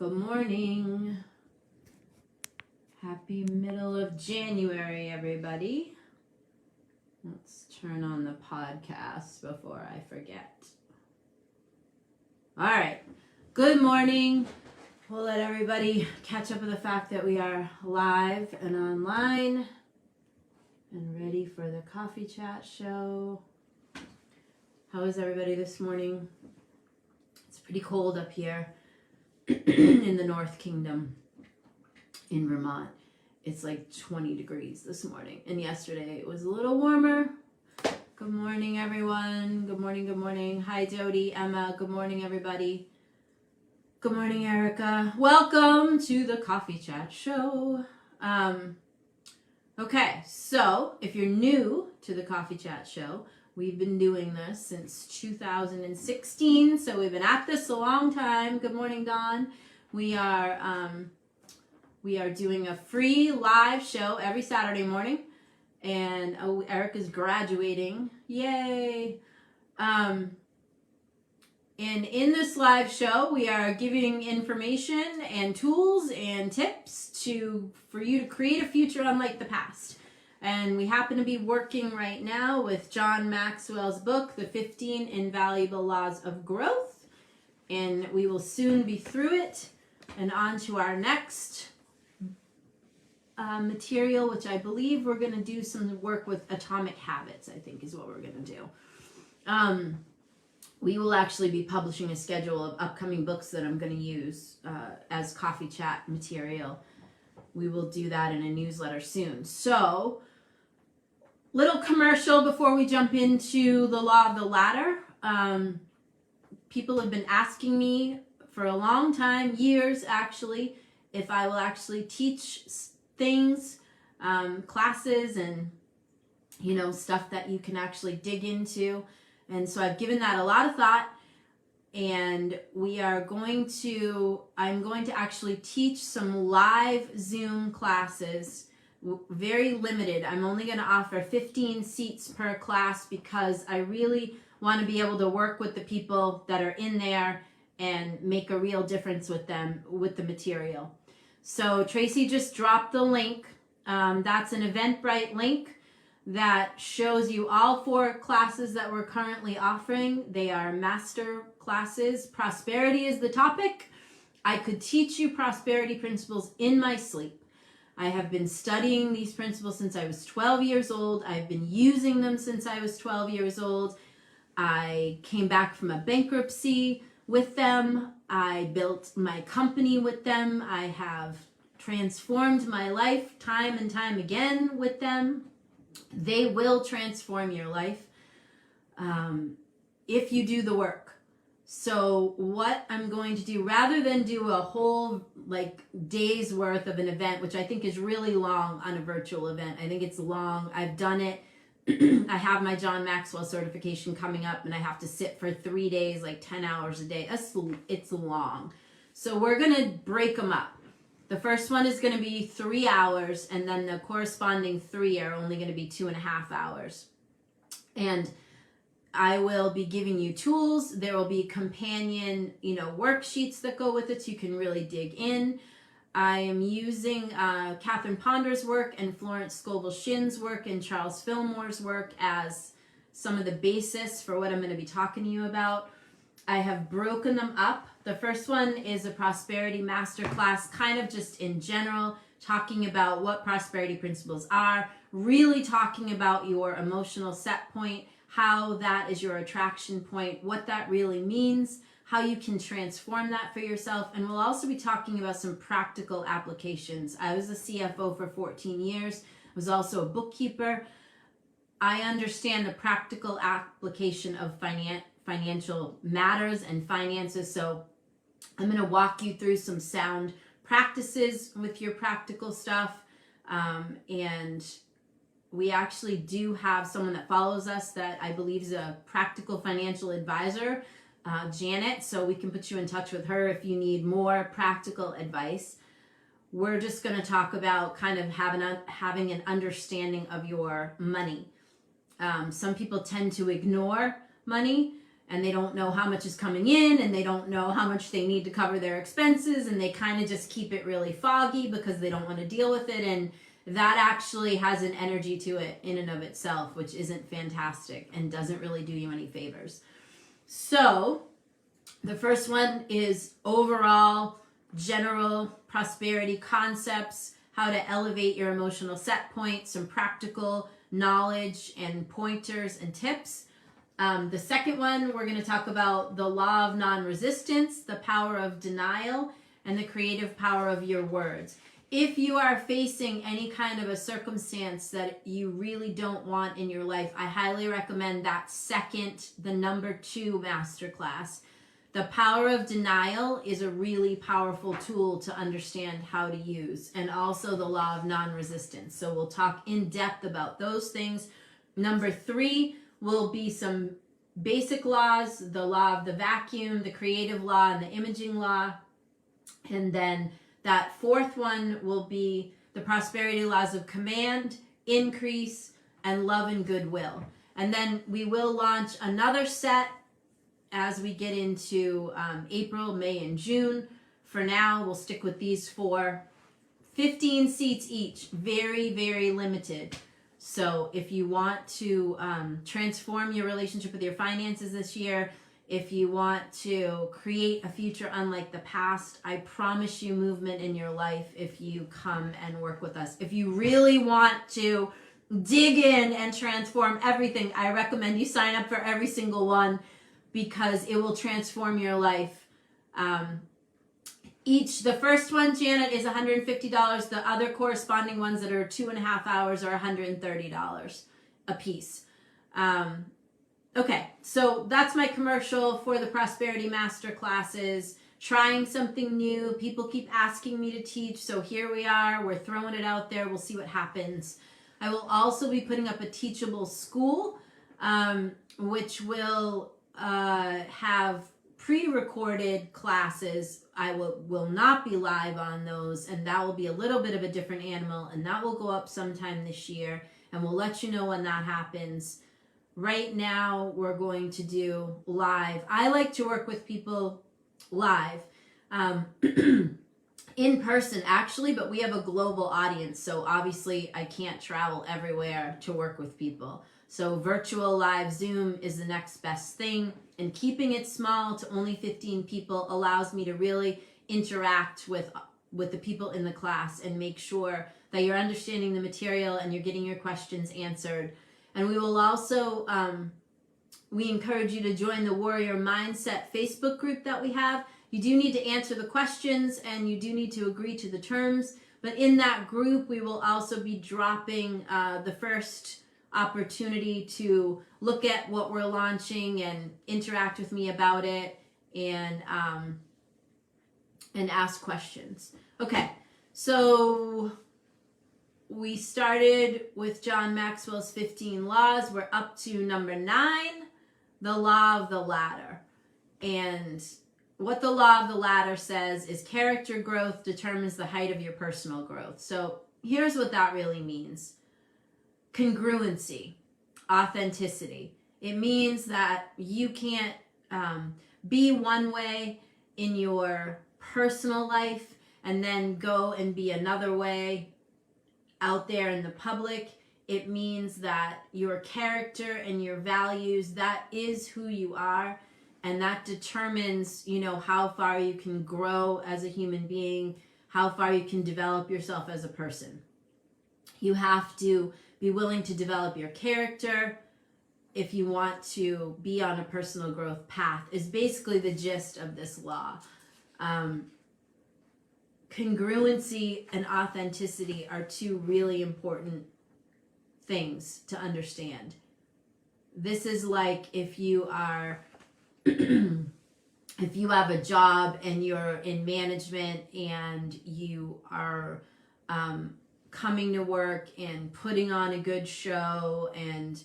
Good morning. Happy middle of January, everybody. Let's turn on the podcast before I forget. All right. Good morning. We'll let everybody catch up with the fact that we are live and online and ready for the coffee chat show. How is everybody this morning? It's pretty cold up here in the North Kingdom in Vermont. It's like 20 degrees this morning, and yesterday it was a little warmer. Good morning, everyone. Good morning, good morning. Hi, Jody, Emma. Good morning, everybody. Good morning, Erica. Welcome to the Coffee Chat Show. Okay, so if you're new to the Coffee Chat Show, we've been doing this since 2016, so we've been at this a long time. Good morning, Dawn. We are doing a free live show every Saturday morning, and Erica's graduating. Yay! And in this live show, we are giving information and tools and tips for you to create a future unlike the past. And we happen to be working right now with John Maxwell's book, The 15 Invaluable Laws of Growth. And we will soon be through it and on to our next material, which I believe we're going to do some work with Atomic Habits, I think is what we're going to do. We will actually be publishing a schedule of upcoming books that I'm going to use as coffee chat material. We will do that in a newsletter soon. So, little commercial before we jump into the law of the ladder. People have been asking me for a long time, years actually, if I will actually teach things, classes, and stuff that you can actually dig into. And so I've given that a lot of thought, and I'm going to actually teach some live Zoom classes, very limited. I'm only going to offer 15 seats per class because I really want to be able to work with the people that are in there and make a real difference with them, with the material. So Tracy just dropped the link. That's an Eventbrite link that shows you all 4 classes that we're currently offering. They are master classes. Prosperity is the topic. I could teach you prosperity principles in my sleep. I have been studying these principles since I was 12 years old. I've been using them since I was 12 years old. I came back from a bankruptcy with them. I built my company with them. I have transformed my life time and time again with them. They will transform your life if you do the work. So what I'm going to do, rather than do a whole day's worth of an event, which I think is really long on a virtual event. I think it's long. I've done it. I have my John Maxwell certification coming up, and I have to sit for 3 days, 10 hours a day. It's long. So we're going to break them up. The first one is going to be 3 hours, and then the corresponding 3 are only going to be 2.5 hours. And I will be giving you tools. There will be companion, worksheets that go with it so you can really dig in. I am using Catherine Ponder's work and Florence Scovel-Shinn's work and Charles Fillmore's work as some of the basis for what I'm going to be talking to you about. I have broken them up. The first one is a prosperity masterclass, kind of just in general, talking about what prosperity principles are, really talking about your emotional set point, how that is your attraction point, what that really means, how you can transform that for yourself. And we'll also be talking about some practical applications. I was a CFO for 14 years. I was also a bookkeeper. I understand the practical application of financial matters and finances. So I'm going to walk you through some sound practices with your practical stuff. And we actually do have someone that follows us that I believe is a practical financial advisor, Janet. So we can put you in touch with her if you need more practical advice. We're just going to talk about kind of having an understanding of your money. Some people tend to ignore money, and they don't know how much is coming in, and they don't know how much they need to cover their expenses, and they kind of just keep it really foggy because they don't want to deal with it. And that actually has an energy to it in and of itself, which isn't fantastic and doesn't really do you any favors. So the first one is overall general prosperity concepts, how to elevate your emotional set points, some practical knowledge and pointers and tips. The second one, we're going to talk about the law of non-resistance, the power of denial, and the creative power of your words. If you are facing any kind of a circumstance that you really don't want in your life, I highly recommend that second, the number 2 masterclass. The power of denial is a really powerful tool to understand how to use, and also the law of non-resistance. So we'll talk in depth about those things. Number 3 will be some basic laws, the law of the vacuum, the creative law, and the imaging law. And then that fourth one will be the prosperity laws of command, increase, and love and goodwill. And then we will launch another set as we get into April, May, and June. For now, we'll stick with these 4. 15 seats each, very, very limited. So if you want to transform your relationship with your finances this year, if you want to create a future unlike the past, I promise you movement in your life if you come and work with us. If you really want to dig in and transform everything, I recommend you sign up for every single one, because it will transform your life. The first one, Janet, is $150. The other corresponding ones that are 2.5 hours are $130 a piece. Okay, so that's my commercial for the Prosperity Master classes. Trying something new. People keep asking me to teach, so here we are. We're throwing it out there. We'll see what happens. I will also be putting up a teachable school, which will have pre-recorded classes. I will not be live on those, and that will be a little bit of a different animal, and that will go up sometime this year, and we'll let you know when that happens. Right now, we're going to do live. I like to work with people live, in person actually, but we have a global audience, so obviously I can't travel everywhere to work with people. So virtual live Zoom is the next best thing, and keeping it small to only 15 people allows me to really interact with the people in the class and make sure that you're understanding the material and you're getting your questions answered. And we will also, we encourage you to join the Warrior Mindset Facebook group that we have. You do need to answer the questions and you do need to agree to the terms, but in that group we will also be dropping the first opportunity to look at what we're launching and interact with me about it, and ask questions. Okay, so we started with John Maxwell's 15 laws. We're up to number 9, the law of the ladder. And what the law of the ladder says is character growth determines the height of your personal growth. So here's what that really means. Congruency, authenticity. It means that you can't be one way in your personal life and then go and be another way out there in the public. It means that your character and your values, that is who you are, and that determines, how far you can grow as a human being, how far you can develop yourself as a person. You have to be willing to develop your character if you want to be on a personal growth path, is basically the gist of this law. Congruency and authenticity are 2 really important things to understand. This is like if you are, if you have a job and you're in management and you are coming to work and putting on a good show and,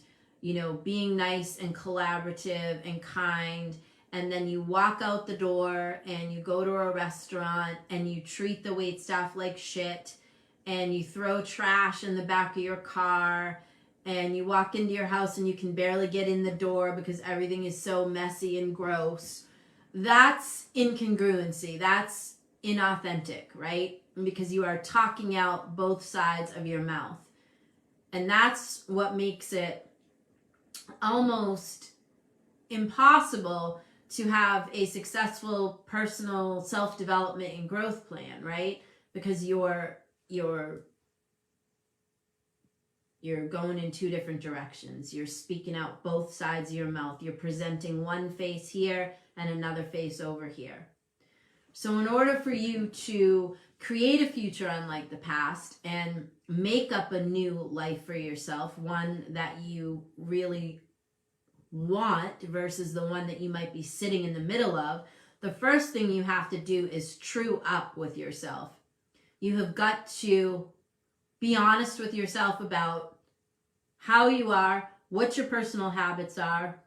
being nice and collaborative and kind, and then you walk out the door and you go to a restaurant and you treat the waitstaff like shit and you throw trash in the back of your car and you walk into your house and you can barely get in the door because everything is so messy and gross. That's incongruency. That's inauthentic, right? Because you are talking out both sides of your mouth. And that's what makes it almost impossible to have a successful personal self-development and growth plan, right? Because you're going in two different directions. You're speaking out both sides of your mouth. You're presenting one face here and another face over here. So in order for you to create a future unlike the past and make up a new life for yourself, one that you really want versus the one that you might be sitting in the middle of, the first thing you have to do is true up with yourself. You have got to be honest with yourself about how you are, what your personal habits are,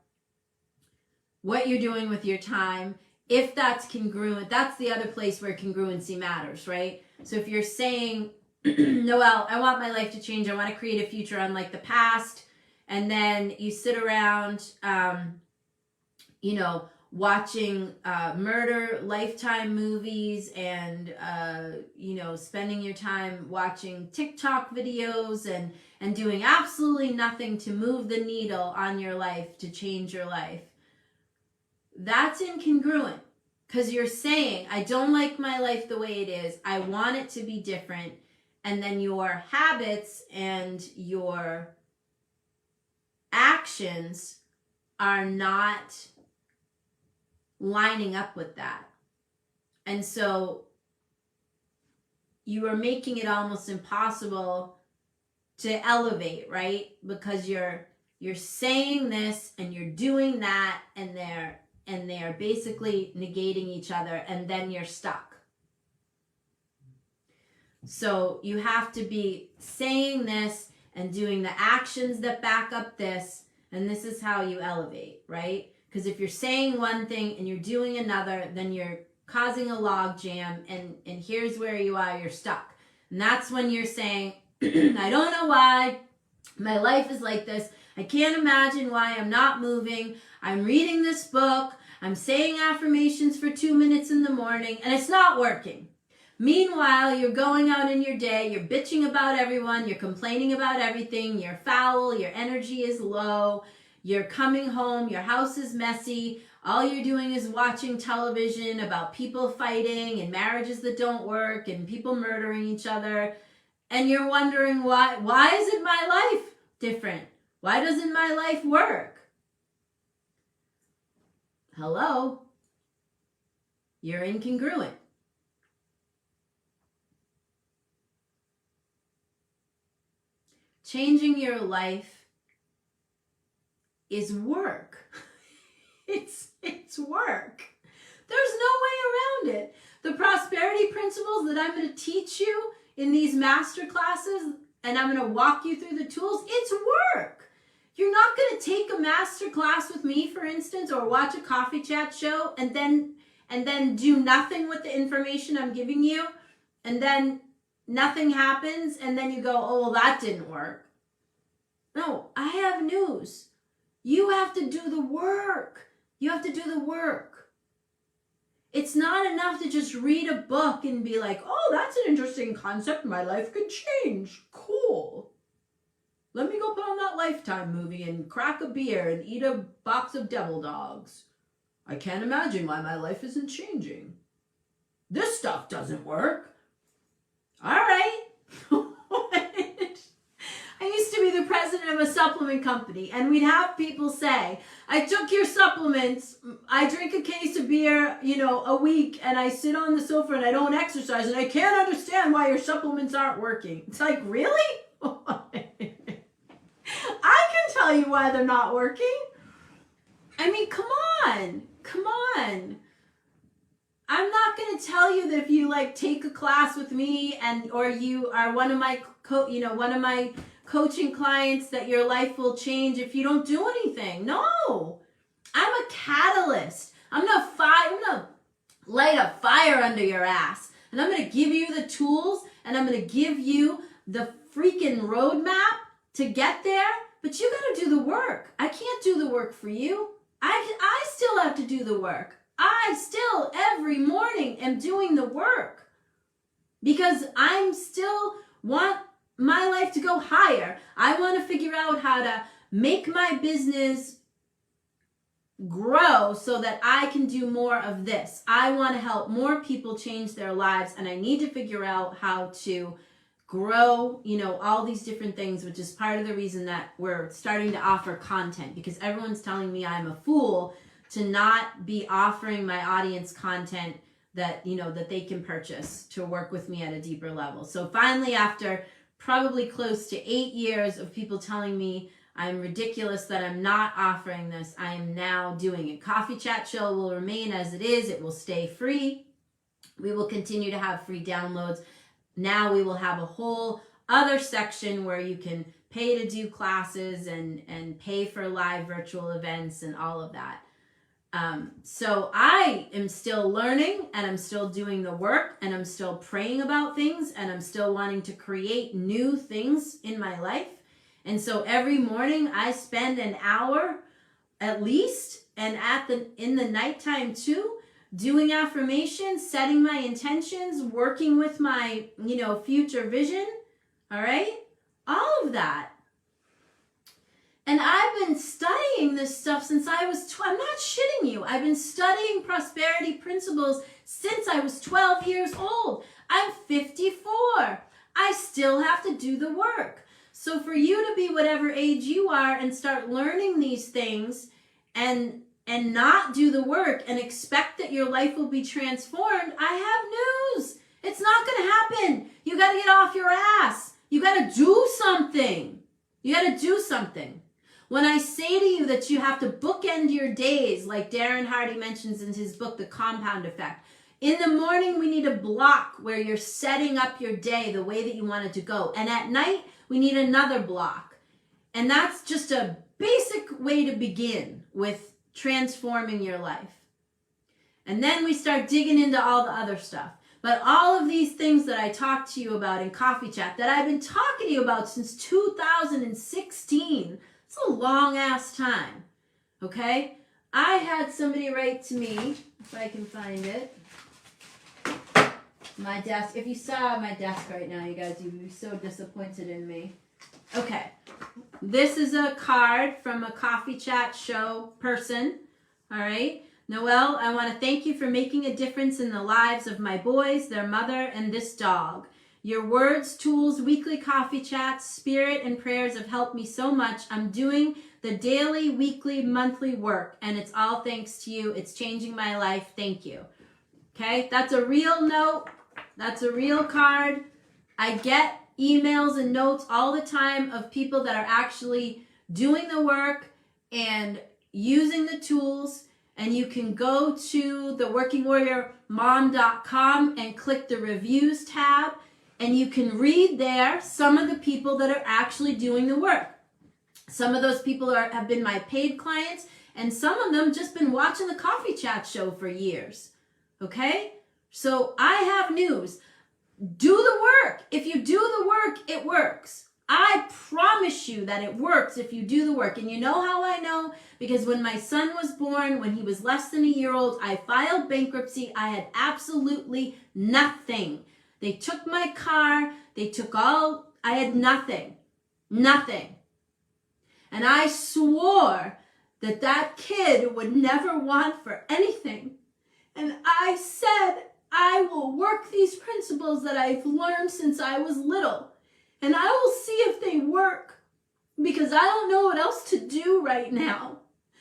what you're doing with your time. If that's congruent, that's the other place where congruency matters, right? So if you're saying, Noelle, I want my life to change, I want to create a future unlike the past, and then you sit around, watching murder Lifetime movies and, spending your time watching TikTok videos and doing absolutely nothing to move the needle on your life, to change your life. That's incongruent, because you're saying, I don't like my life the way it is. I want it to be different. And then your habits and your actions are not lining up with that. And so you are making it almost impossible to elevate, right? Because you're saying this and you're doing that, and they're basically negating each other, and then you're stuck. So you have to be saying this and doing the actions that back up this, and this is how you elevate, right? Because if you're saying one thing and you're doing another, then you're causing a log jam, and here's where you are, you're stuck. And that's when you're saying, I don't know why my life is like this. I can't imagine why I'm not moving. I'm reading this book. I'm saying affirmations for 2 minutes in the morning, and it's not working. Meanwhile, you're going out in your day, you're bitching about everyone, you're complaining about everything, you're foul, your energy is low, you're coming home, your house is messy, all you're doing is watching television about people fighting and marriages that don't work and people murdering each other, and you're wondering why isn't my life different? Why doesn't my life work? Hello? You're incongruent. Changing your life is work. It's work. There's no way around it. The prosperity principles that I'm going to teach you in these master classes, and I'm going to walk you through the tools, it's work. You're not going to take a master class with me, for instance, or watch a coffee chat show and then do nothing with the information I'm giving you, and then nothing happens, and then you go, oh, well, that didn't work. No, I have news. You have to do the work. You have to do the work. It's not enough to just read a book and be like, oh, that's an interesting concept. My life could change. Cool. Let me go put on that Lifetime movie and crack a beer and eat a box of devil dogs. I can't imagine why my life isn't changing. This stuff doesn't work. All right. I used to be the president of a supplement company, and we'd have people say, I took your supplements, I drink a case of beer, a week, and I sit on the sofa and I don't exercise, and I can't understand why your supplements aren't working. It's like, really? I can tell you why they're not working. I mean, come on. I'm not going to tell you that if you take a class with me or you are one of my coaching clients that your life will change if you don't do anything. No. I'm a catalyst. I'm going to light a fire under your ass, and I'm going to give you the tools, and I'm going to give you the freaking roadmap to get there, but you got to do the work. I can't do the work for you. I still have to do the work. I still every morning am doing the work because I'm still want my life to go higher. I want to figure out how to make my business grow so that I can do more of this. I want to help more people change their lives, and I need to figure out how to grow, all these different things, which is part of the reason that we're starting to offer content, because everyone's telling me I'm a fool to not be offering my audience content that, that they can purchase to work with me at a deeper level. So finally, after probably close to 8 years of people telling me I'm ridiculous that I'm not offering this, I am now doing it. Coffee Chat Show will remain as it is. It will stay free. We will continue to have free downloads. Now we will have a whole other section where you can pay to do classes and pay for live virtual events and all of that. So I am still learning, and I'm still doing the work, and I'm still praying about things, and I'm still wanting to create new things in my life. And so every morning I spend an hour at least, and in the nighttime too, doing affirmations, setting my intentions, working with my, future vision. All right? All of that. And I've been studying this stuff since I was I'm not shitting you. I've been studying prosperity principles since I was 12 years old. I'm 54. I still have to do the work. So for you to be whatever age you are and start learning these things and not do the work and expect that your life will be transformed, I have news. It's not going to happen. You got to get off your ass. You got to do something. You got to do something. When I say to you that you have to bookend your days, like Darren Hardy mentions in his book, The Compound Effect, in the morning we need a block where you're setting up your day the way that you want it to go. And at night, we need another block. And that's just a basic way to begin with transforming your life. And then we start digging into all the other stuff. But all of these things that I talked to you about in Coffee Chat, that I've been talking to you about since 2016, it's a long ass time, okay? I had somebody write to me, if I can find it, my desk. If you saw my desk right now, you guys, you'd be so disappointed in me. Okay, this is a card from a Coffee Chat Show person, all right? Noelle, I want to thank you for making a difference in the lives of my boys, their mother, and this dog. Your words, tools, weekly coffee chats, spirit, and prayers have helped me so much. I'm doing the daily, weekly, monthly work, and it's all thanks to you. It's changing my life. Thank you. Okay, that's a real note. That's a real card. I get emails and notes all the time of people that are actually doing the work and using the tools. And you can go to the workingwarriormom.com and click the reviews tab. And you can read there some of the people that are actually doing the work. Some of those people have been my paid clients, and some of them just been watching the Coffee Chat Show for years. Okay? So I have news. Do the work. If you do the work, it works. I promise you that it works if you do the work. And you know how I know? Because when my son was born, when he was less than a year old, I filed bankruptcy. I had absolutely nothing. They took my car. They took I had nothing. Nothing. And I swore that that kid would never want for anything. And I said, I will work these principles that I've learned since I was little. And I will see if they work. Because I don't know what else to do right now.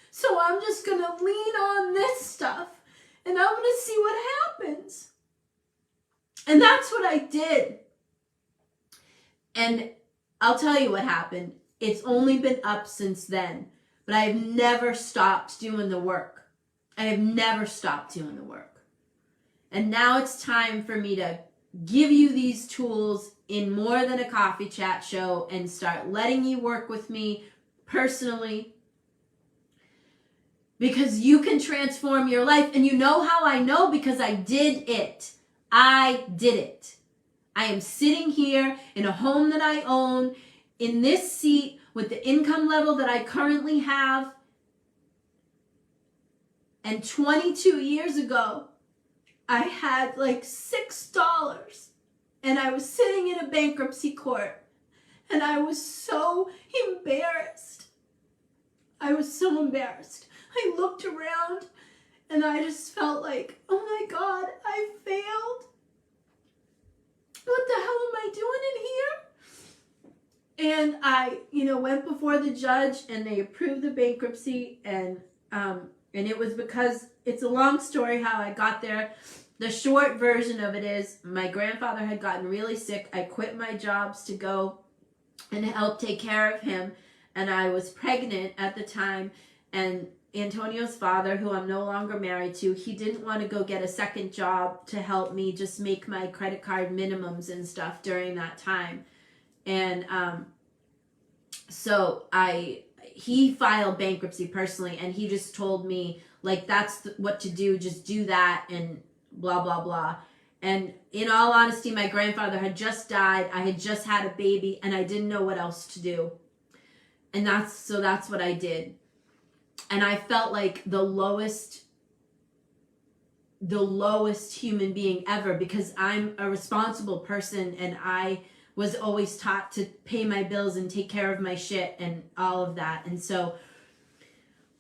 So I'm just going to lean on this stuff. And I'm going to see what happens. And that's what I did. And I'll tell you what happened. It's only been up since then. But I've never stopped doing the work. I have never stopped doing the work. And now it's time for me to give you these tools in more than a coffee chat show and start letting you work with me personally. Because you can transform your life. And you know how I know? Because I did it. I did it. I am sitting here in a home that I own, in this seat with the income level that I currently have. And 22 years ago, I had like $6 and I was sitting in a bankruptcy court and I was so embarrassed. I was so embarrassed. I looked around and I just felt like, oh my God, I failed. What the hell am I doing in here? And I, went before the judge and they approved the bankruptcy, and it was because, it's a long story how I got there. The short version of it is my grandfather had gotten really sick. I quit my jobs to go and help take care of him. And I was pregnant at the time. And Antonio's father, who I'm no longer married to, he didn't want to go get a second job to help me just make my credit card minimums and stuff during that time. And so he filed bankruptcy personally, and he just told me, like, that's what to do, just do that, and blah, blah, blah. And in all honesty, my grandfather had just died, I had just had a baby, and I didn't know what else to do. And that's what I did. And I felt like the lowest human being ever, because I'm a responsible person and I was always taught to pay my bills and take care of my shit and all of that. And so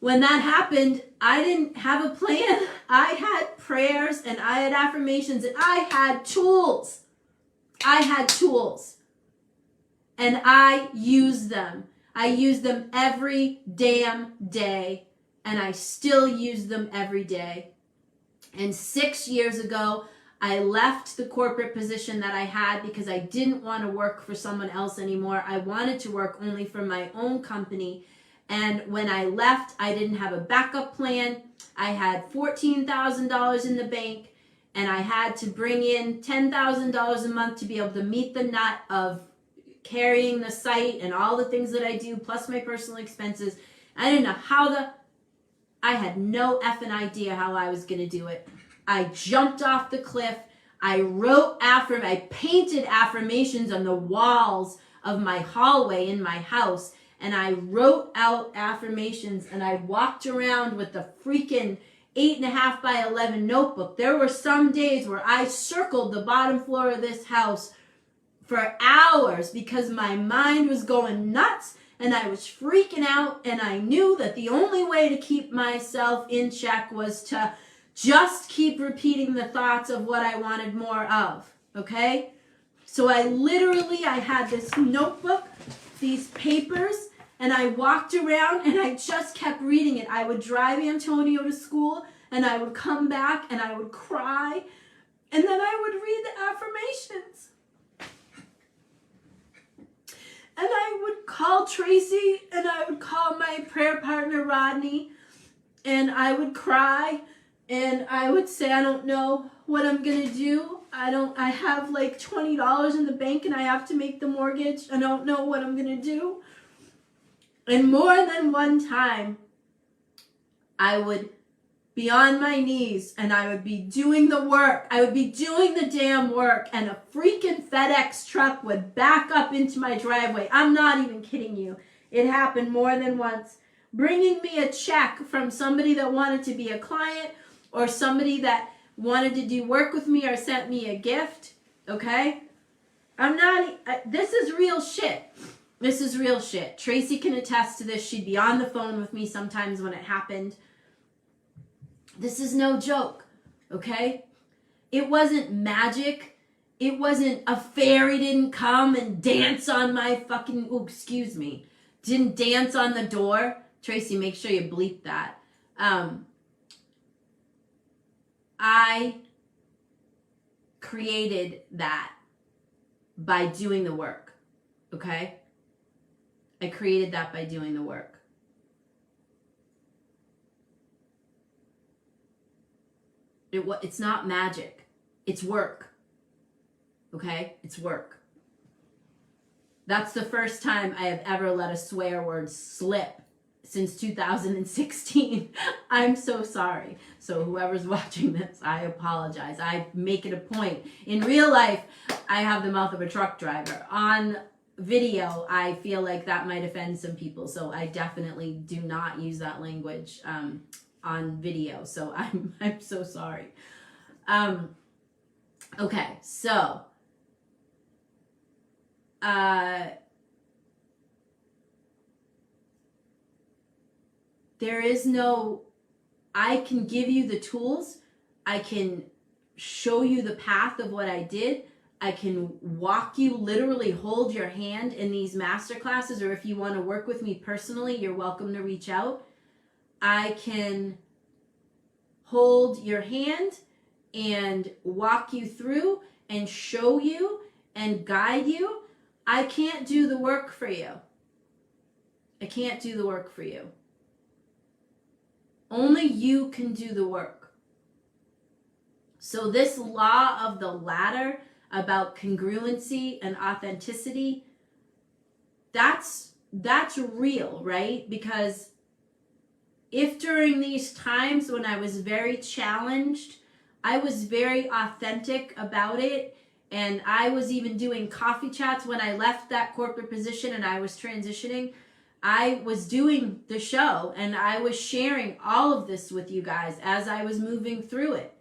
when that happened, I didn't have a plan. I had prayers and I had affirmations and I had tools. And I used them. I use them every damn day, and I still use them every day. And 6 years ago, I left the corporate position that I had because I didn't want to work for someone else anymore. I wanted to work only for my own company. And when I left, I didn't have a backup plan. I had $14,000 in the bank, and I had to bring in $10,000 a month to be able to meet the nut of carrying the site and all the things that I do, plus my personal expenses. I didn't know I had no effing idea how I was going to do it. I jumped off the cliff. I painted affirmations on the walls of my hallway in my house, and I wrote out affirmations, and I walked around with the freaking 8.5 by 11 notebook. There were some days where I circled the bottom floor of this house for hours because my mind was going nuts and I was freaking out, and I knew that the only way to keep myself in check was to just keep repeating the thoughts of what I wanted more of, okay? So I had this notebook, these papers, and I walked around and I just kept reading it. I would drive Antonio to school and I would come back and I would cry, and then I would read the affirmations. And I would call Tracy, and I would call my prayer partner, Rodney, and I would cry, and I would say, I don't know what I'm going to do. I have like $20 in the bank, and I have to make the mortgage. I don't know what I'm going to do. And more than one time, I would be on my knees, and I would be doing the work. I would be doing the damn work, and a freaking FedEx truck would back up into my driveway. I'm not even kidding you. It happened more than once. Bringing me a check from somebody that wanted to be a client, or somebody that wanted to do work with me or sent me a gift, okay? This is real shit. This is real shit. Tracy can attest to this. She'd be on the phone with me sometimes when it happened. This is no joke, okay? It wasn't magic. It wasn't a fairy didn't come and dance on my fucking, didn't dance on the door. Tracy, make sure you bleep that. I created that by doing the work, okay? I created that by doing the work. It's not magic. It's work. Okay? It's work. That's the first time I have ever let a swear word slip since 2016. I'm so sorry. So whoever's watching this, I apologize. I make it a point. In real life, I have the mouth of a truck driver. On video, I feel like that might offend some people. So I definitely do not use that language on video. So I'm so sorry. Okay, so there is no, I can give you the tools. I can show you the path of what I did. I can walk you, literally hold your hand in these master classes, or if you want to work with me personally, you're welcome to reach out. I can hold your hand and walk you through and show you and guide you. I can't do the work for you. I can't do the work for you. Only you can do the work. So this law of the ladder about congruency and authenticity, that's real, right? Because if during these times when I was very challenged, I was very authentic about it, and I was even doing coffee chats when I left that corporate position and I was transitioning, I was doing the show and I was sharing all of this with you guys as I was moving through it.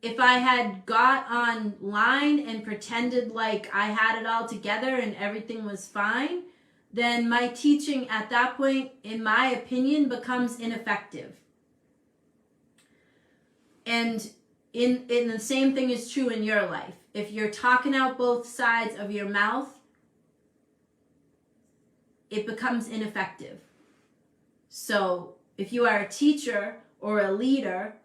If I had got online and pretended like I had it all together and everything was fine, then my teaching at that point, in my opinion, becomes ineffective. And in the same thing is true in your life. If you're talking out both sides of your mouth, it becomes ineffective. So if you are a teacher or a leader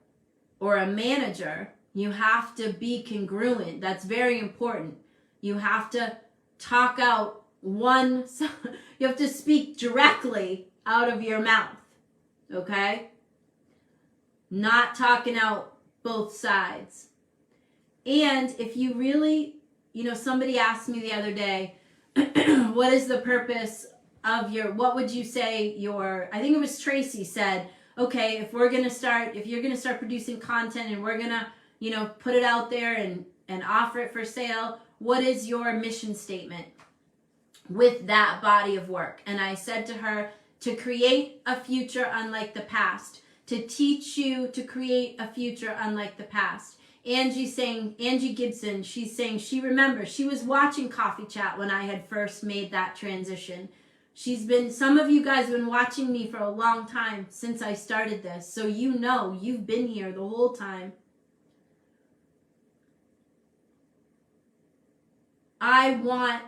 or a manager, you have to be congruent. That's very important. You have to talk out you have to speak directly out of your mouth, okay? Not talking out both sides. And if you really, somebody asked me the other day, what is the purpose of what would you say I think it was Tracy said, okay, if you're going to start producing content and we're going to, put it out there and offer it for sale, what is your mission statement with that body of work? And I said to her, to create a future unlike the past, to teach you to create a future unlike the past. Angie Gibson, she's saying she remembers, she was watching Coffee Chat when I had first made that transition. Some of you guys have been watching me for a long time since I started this, so you've been here the whole time. I want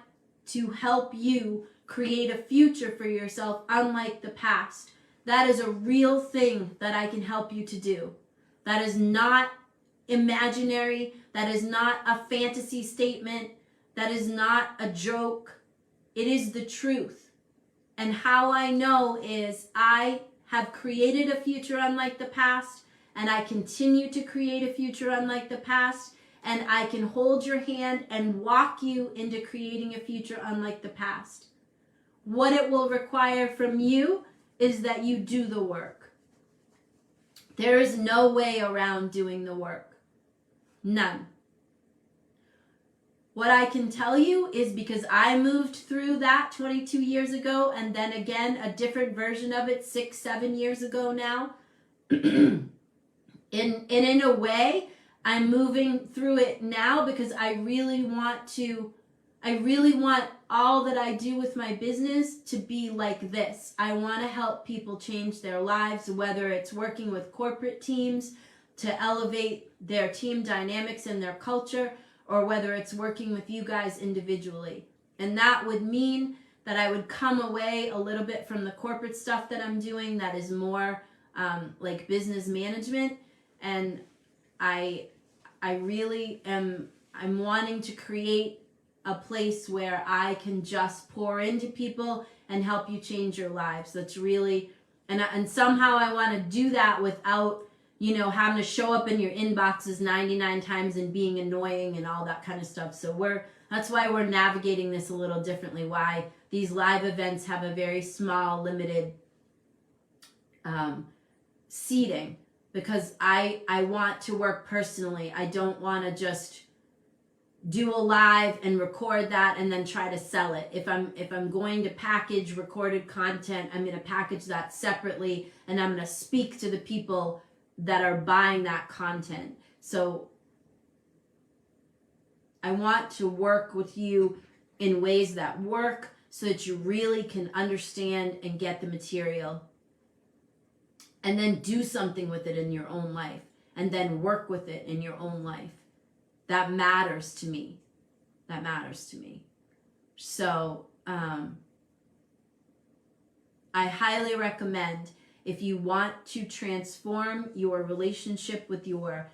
to help you create a future for yourself unlike the past. That is a real thing that I can help you to do. That is not imaginary. That is not a fantasy statement. That is not a joke. It is the truth. And how I know is I have created a future unlike the past, and I continue to create a future unlike the past, and I can hold your hand and walk you into creating a future unlike the past. What it will require from you is that you do the work. There is no way around doing the work. None. What I can tell you is, because I moved through that 22 years ago, and then again a different version of it 6-7 years ago now, in a way, I'm moving through it now because I really want all that I do with my business to be like this. I want to help people change their lives, whether it's working with corporate teams to elevate their team dynamics and their culture, or whether it's working with you guys individually. And that would mean that I would come away a little bit from the corporate stuff that I'm doing that is more like business management. And I really I'm wanting to create a place where I can just pour into people and help you change your lives. That's really, and somehow I want to do that without, having to show up in your inboxes 99 times and being annoying and all that kind of stuff. So that's why we're navigating this a little differently, why these live events have a very small, limited seating, because I want to work personally. I don't want to just do a live and record that and then try to sell it. If I'm going to package recorded content, I'm going to package that separately, and I'm going to speak to the people that are buying that content. So I want to work with you in ways that work so that you really can understand and get the material, and then do something with it in your own life, and then work with it in your own life. That matters to me. That matters to me. So I highly recommend, if you want to transform your relationship with your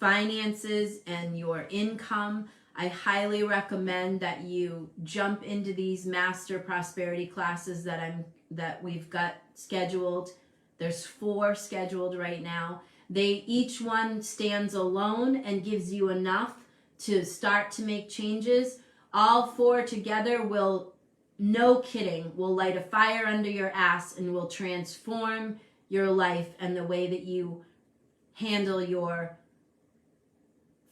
finances and your income, I highly recommend that you jump into these master prosperity classes that we've got scheduled. There's 4 scheduled right now. Each one stands alone and gives you enough to start to make changes. All 4 together will, no kidding, will light a fire under your ass and will transform your life and the way that you handle your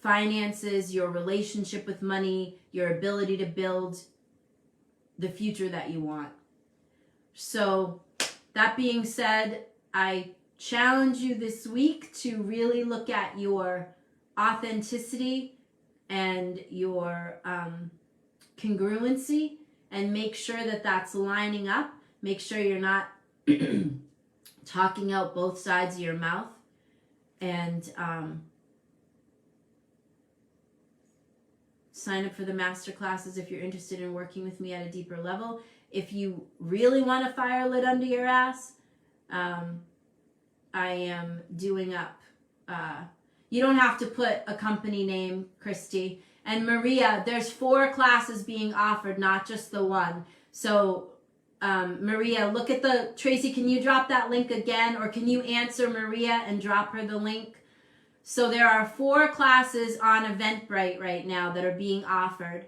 finances, your relationship with money, your ability to build the future that you want. So that being said, I challenge you this week to really look at your authenticity and your congruency, and make sure that that's lining up. Make sure you're not talking out both sides of your mouth. And sign up for the master classes if you're interested in working with me at a deeper level. If you really want a fire lit under your ass, I am doing up. You don't have to put a company name, Christy. And Maria, there's 4 classes being offered, not just the one. So Maria, look at Tracy, can you drop that link again? Or can you answer Maria and drop her the link? So there are 4 classes on Eventbrite right now that are being offered.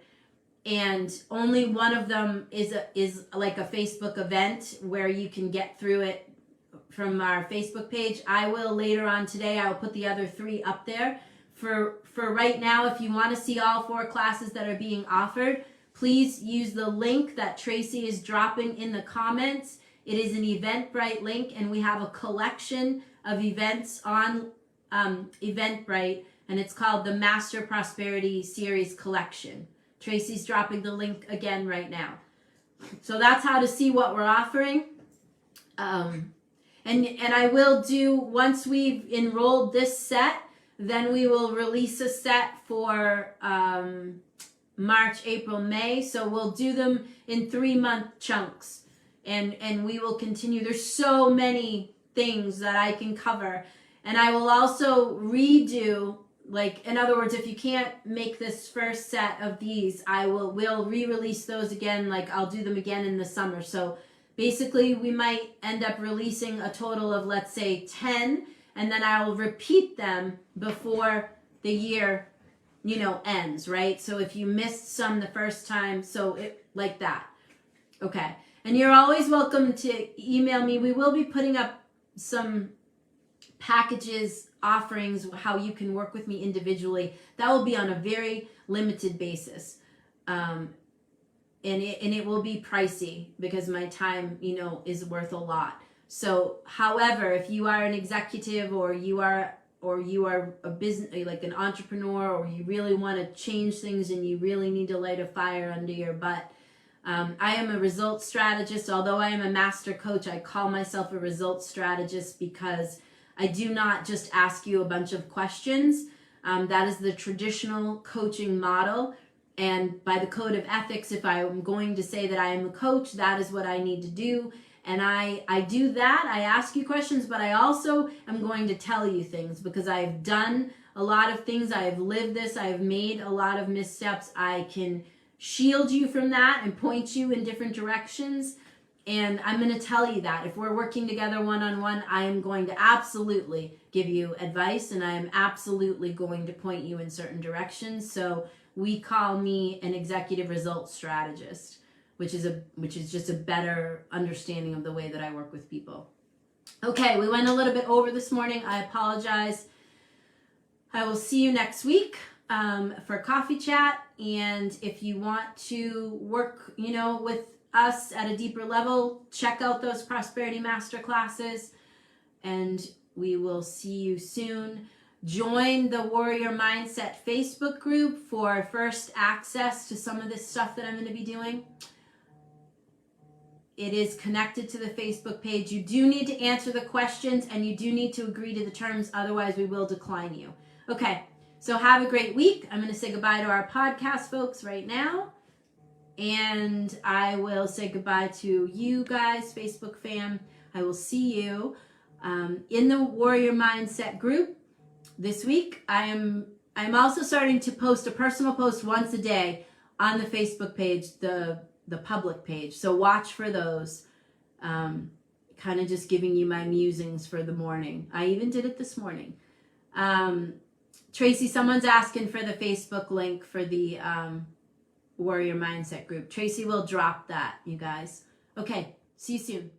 And only one of them is like a Facebook event where you can get through it from our Facebook page. I will later on today, I will put the other 3 up there. For right now, if you want to see all 4 classes that are being offered, please use the link that Tracy is dropping in the comments. It is an Eventbrite link, and we have a collection of events on Eventbrite, and it's called the Master Prosperity Series Collection. Tracy's dropping the link again right now. So that's how to see what we're offering. And I will do, once we've enrolled this set, then we will release a set for March, April, May. So we'll do them in 3-month chunks. And we will continue. There's so many things that I can cover. And I will also redo, like, in other words, if you can't make this first set of these, we'll re-release those again. Like, I'll do them again in the summer. So basically, we might end up releasing a total of, let's say, 10, and then I will repeat them before the year, ends, right? So if you missed some the first time, like that. Okay. And you're always welcome to email me. We will be putting up some packages, offerings, how you can work with me individually. That will be on a very limited basis. And it will be pricey because my time, is worth a lot. So, however, if you are an executive or you are a business, like an entrepreneur, or you really want to change things and you really need to light a fire under your butt, I am a results strategist. Although I am a master coach, I call myself a results strategist because I do not just ask you a bunch of questions. That is the traditional coaching model. And by the code of ethics, if I'm going to say that I am a coach, that is what I need to do. And I do that. I ask you questions, but I also am going to tell you things because I've done a lot of things. I have lived this. I have made a lot of missteps. I can shield you from that and point you in different directions. And I'm going to tell you that if we're working together one-on-one, I am going to absolutely give you advice, and I am absolutely going to point you in certain directions. So we call me an executive results strategist, which is just a better understanding of the way that I work with people. Okay, we went a little bit over this morning. I apologize. I will see you next week. for coffee chat. And if you want to work, with us at a deeper level, check out those prosperity masterclasses, and we will see you soon. Join the Warrior Mindset Facebook group for first access to some of this stuff that I'm going to be doing. It is connected to the Facebook page. You do need to answer the questions, and you do need to agree to the terms. Otherwise, we will decline you. Okay, so have a great week. I'm going to say goodbye to our podcast folks right now. And I will say goodbye to you guys, Facebook fam. I will see you in the Warrior Mindset group this week. I'm also starting to post a personal post once a day on the Facebook page, the public page. So watch for those. Kind of just giving you my musings for the morning. I even did it this morning. Tracy, someone's asking for the Facebook link for the Warrior Mindset group. Tracy will drop that, you guys. Okay, see you soon.